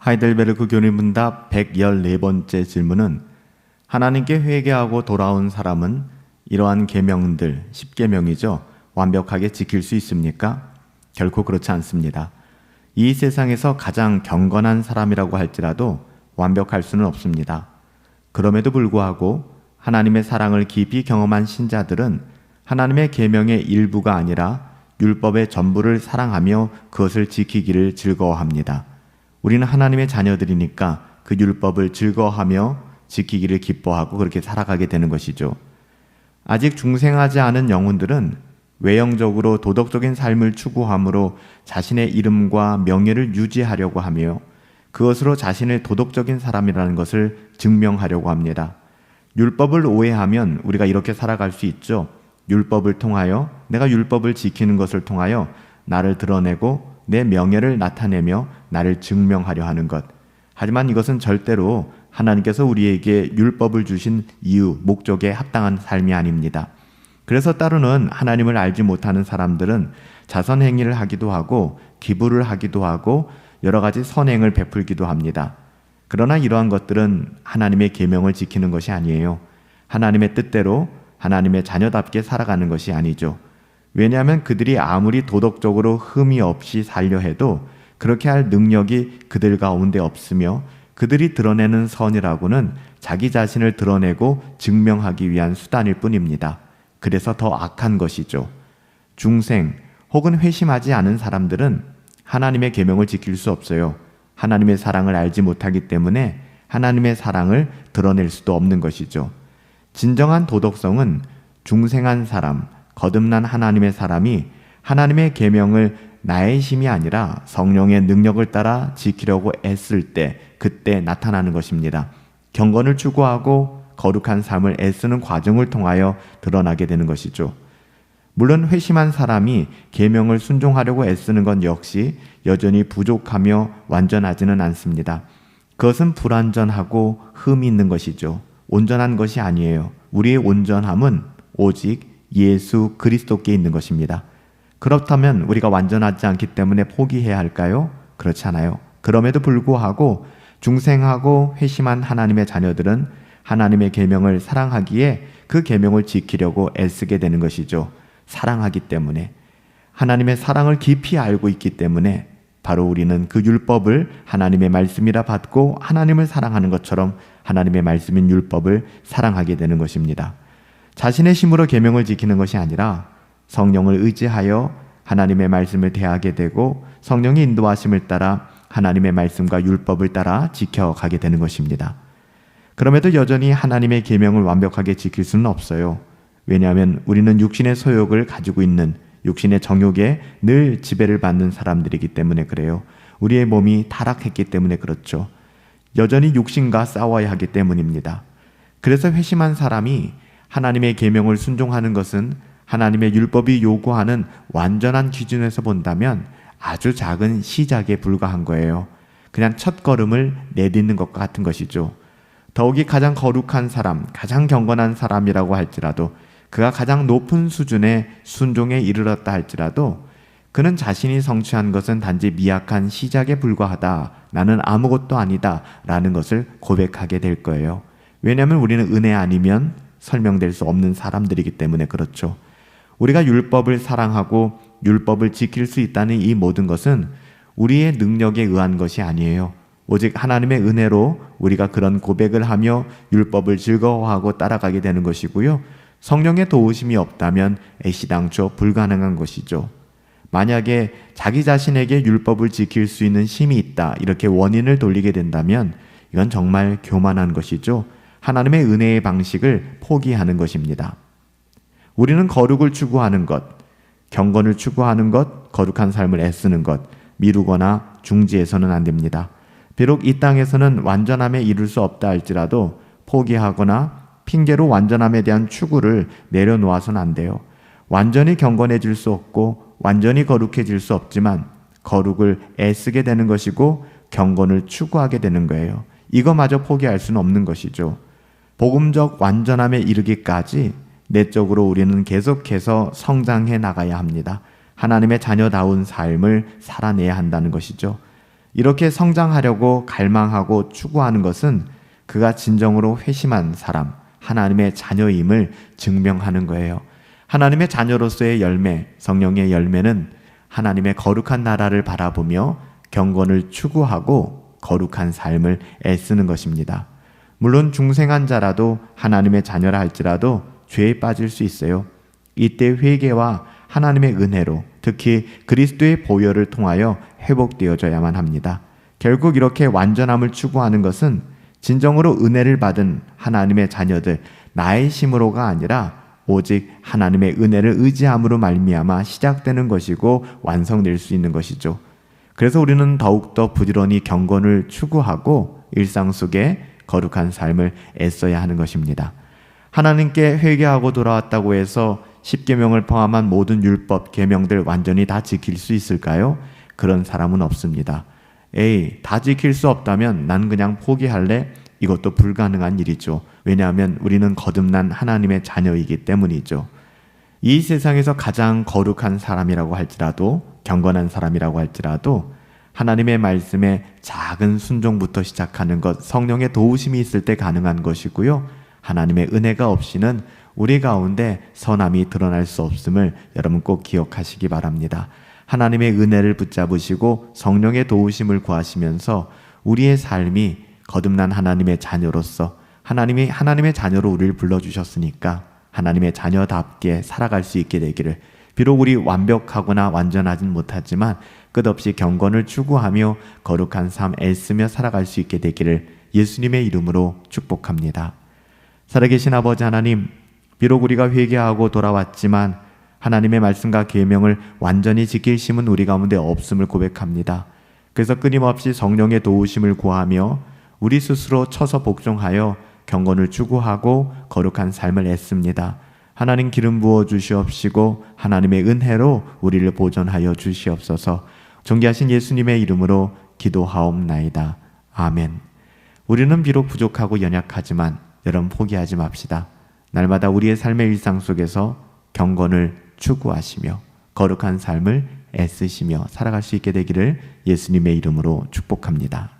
하이델베르크 교리문답 114번째 질문은 하나님께 회개하고 돌아온 사람은 이러한 계명들, 10계명이죠. 완벽하게 지킬 수 있습니까? 결코 그렇지 않습니다. 이 세상에서 가장 경건한 사람이라고 할지라도 완벽할 수는 없습니다. 그럼에도 불구하고 하나님의 사랑을 깊이 경험한 신자들은 하나님의 계명의 일부가 아니라 율법의 전부를 사랑하며 그것을 지키기를 즐거워합니다. 우리는 하나님의 자녀들이니까 그 율법을 즐거워하며 지키기를 기뻐하고 그렇게 살아가게 되는 것이죠. 아직 중생하지 않은 영혼들은 외형적으로 도덕적인 삶을 추구함으로 자신의 이름과 명예를 유지하려고 하며 그것으로 자신을 도덕적인 사람이라는 것을 증명하려고 합니다. 율법을 오해하면 우리가 이렇게 살아갈 수 있죠. 율법을 통하여 내가 율법을 지키는 것을 통하여 나를 드러내고 내 명예를 나타내며 나를 증명하려 하는 것. 하지만 이것은 절대로 하나님께서 우리에게 율법을 주신 이유, 목적에 합당한 삶이 아닙니다. 그래서 때로는 하나님을 알지 못하는 사람들은 자선행위를 하기도 하고 기부를 하기도 하고 여러 가지 선행을 베풀기도 합니다. 그러나 이러한 것들은 하나님의 계명을 지키는 것이 아니에요. 하나님의 뜻대로 하나님의 자녀답게 살아가는 것이 아니죠. 왜냐하면 그들이 아무리 도덕적으로 흠이 없이 살려 해도 그렇게 할 능력이 그들 가운데 없으며 그들이 드러내는 선이라고는 자기 자신을 드러내고 증명하기 위한 수단일 뿐입니다. 그래서 더 악한 것이죠. 중생 혹은 회심하지 않은 사람들은 하나님의 계명을 지킬 수 없어요. 하나님의 사랑을 알지 못하기 때문에 하나님의 사랑을 드러낼 수도 없는 것이죠. 진정한 도덕성은 중생한 사람, 거듭난 하나님의 사람이 하나님의 계명을 나의 힘이 아니라 성령의 능력을 따라 지키려고 애쓸 때 그때 나타나는 것입니다. 경건을 추구하고 거룩한 삶을 애쓰는 과정을 통하여 드러나게 되는 것이죠. 물론 회심한 사람이 계명을 순종하려고 애쓰는 건 역시 여전히 부족하며 완전하지는 않습니다. 그것은 불완전하고 흠이 있는 것이죠. 온전한 것이 아니에요. 우리의 온전함은 오직 예수 그리스도께 있는 것입니다. 그렇다면 우리가 완전하지 않기 때문에 포기해야 할까요? 그렇지 않아요. 그럼에도 불구하고 중생하고 회심한 하나님의 자녀들은 하나님의 계명을 사랑하기에 그 계명을 지키려고 애쓰게 되는 것이죠. 사랑하기 때문에, 하나님의 사랑을 깊이 알고 있기 때문에 바로 우리는 그 율법을 하나님의 말씀이라 받고 하나님을 사랑하는 것처럼 하나님의 말씀인 율법을 사랑하게 되는 것입니다. 자신의 힘으로 계명을 지키는 것이 아니라 성령을 의지하여 하나님의 말씀을 대하게 되고 성령의 인도하심을 따라 하나님의 말씀과 율법을 따라 지켜가게 되는 것입니다. 그럼에도 여전히 하나님의 계명을 완벽하게 지킬 수는 없어요. 왜냐하면 우리는 육신의 소욕을 가지고 있는 육신의 정욕에 늘 지배를 받는 사람들이기 때문에 그래요. 우리의 몸이 타락했기 때문에 그렇죠. 여전히 육신과 싸워야 하기 때문입니다. 그래서 회심한 사람이 하나님의 계명을 순종하는 것은 하나님의 율법이 요구하는 완전한 기준에서 본다면 아주 작은 시작에 불과한 거예요. 그냥 첫 걸음을 내딛는 것과 같은 것이죠. 더욱이 가장 거룩한 사람, 가장 경건한 사람이라고 할지라도 그가 가장 높은 수준의 순종에 이르렀다 할지라도 그는 자신이 성취한 것은 단지 미약한 시작에 불과하다. 나는 아무것도 아니다. 라는 것을 고백하게 될 거예요. 왜냐하면 우리는 은혜 아니면 설명될 수 없는 사람들이기 때문에 그렇죠. 우리가 율법을 사랑하고 율법을 지킬 수 있다는 이 모든 것은 우리의 능력에 의한 것이 아니에요. 오직 하나님의 은혜로 우리가 그런 고백을 하며 율법을 즐거워하고 따라가게 되는 것이고요. 성령의 도우심이 없다면 애시당초 불가능한 것이죠. 만약에 자기 자신에게 율법을 지킬 수 있는 힘이 있다 이렇게 원인을 돌리게 된다면 이건 정말 교만한 것이죠. 하나님의 은혜의 방식을 포기하는 것입니다. 우리는 거룩을 추구하는 것, 경건을 추구하는 것, 거룩한 삶을 애쓰는 것 미루거나 중지해서는 안 됩니다. 비록 이 땅에서는 완전함에 이룰 수 없다 할지라도 포기하거나 핑계로 완전함에 대한 추구를 내려놓아서는 안 돼요. 완전히 경건해질 수 없고 완전히 거룩해질 수 없지만 거룩을 애쓰게 되는 것이고 경건을 추구하게 되는 거예요. 이거마저 포기할 수는 없는 것이죠. 복음적 완전함에 이르기까지 내적으로 우리는 계속해서 성장해 나가야 합니다. 하나님의 자녀다운 삶을 살아내야 한다는 것이죠. 이렇게 성장하려고 갈망하고 추구하는 것은 그가 진정으로 회심한 사람, 하나님의 자녀임을 증명하는 거예요. 하나님의 자녀로서의 열매, 성령의 열매는 하나님의 거룩한 나라를 바라보며 경건을 추구하고 거룩한 삶을 애쓰는 것입니다. 물론 중생한 자라도 하나님의 자녀라 할지라도 죄에 빠질 수 있어요. 이때 회개와 하나님의 은혜로, 특히 그리스도의 보혈을 통하여 회복되어져야만 합니다. 결국 이렇게 완전함을 추구하는 것은 진정으로 은혜를 받은 하나님의 자녀들, 나의 힘으로가 아니라 오직 하나님의 은혜를 의지함으로 말미암아 시작되는 것이고 완성될 수 있는 것이죠. 그래서 우리는 더욱더 부지런히 경건을 추구하고 일상 속에 거룩한 삶을 애써야 하는 것입니다. 하나님께 회개하고 돌아왔다고 해서 십계명을 포함한 모든 율법, 계명들 완전히 다 지킬 수 있을까요? 그런 사람은 없습니다. 다 지킬 수 없다면 난 그냥 포기할래? 이것도 불가능한 일이죠. 왜냐하면 우리는 거듭난 하나님의 자녀이기 때문이죠. 이 세상에서 가장 거룩한 사람이라고 할지라도, 경건한 사람이라고 할지라도 하나님의 말씀에 작은 순종부터 시작하는 것, 성령의 도우심이 있을 때 가능한 것이고요. 하나님의 은혜가 없이는 우리 가운데 선함이 드러날 수 없음을 여러분 꼭 기억하시기 바랍니다. 하나님의 은혜를 붙잡으시고 성령의 도우심을 구하시면서 우리의 삶이 거듭난 하나님의 자녀로서 하나님의 자녀로 우리를 불러주셨으니까 하나님의 자녀답게 살아갈 수 있게 되기를, 비록 우리 완벽하거나 완전하진 못하지만 끝없이 경건을 추구하며 거룩한 삶 애쓰며 살아갈 수 있게 되기를 예수님의 이름으로 축복합니다. 살아계신 아버지 하나님, 비록 우리가 회개하고 돌아왔지만 하나님의 말씀과 계명을 완전히 지킬 힘은 우리 가운데 없음을 고백합니다. 그래서 끊임없이 성령의 도우심을 구하며 우리 스스로 쳐서 복종하여 경건을 추구하고 거룩한 삶을 애씁니다. 하나님 기름 부어 주시옵시고 하나님의 은혜로 우리를 보존하여 주시옵소서. 존귀하신 예수님의 이름으로 기도하옵나이다. 아멘. 우리는 비록 부족하고 연약하지만 여러분 포기하지 맙시다. 날마다 우리의 삶의 일상 속에서 경건을 추구하시며 거룩한 삶을 애쓰시며 살아갈 수 있게 되기를 예수님의 이름으로 축복합니다.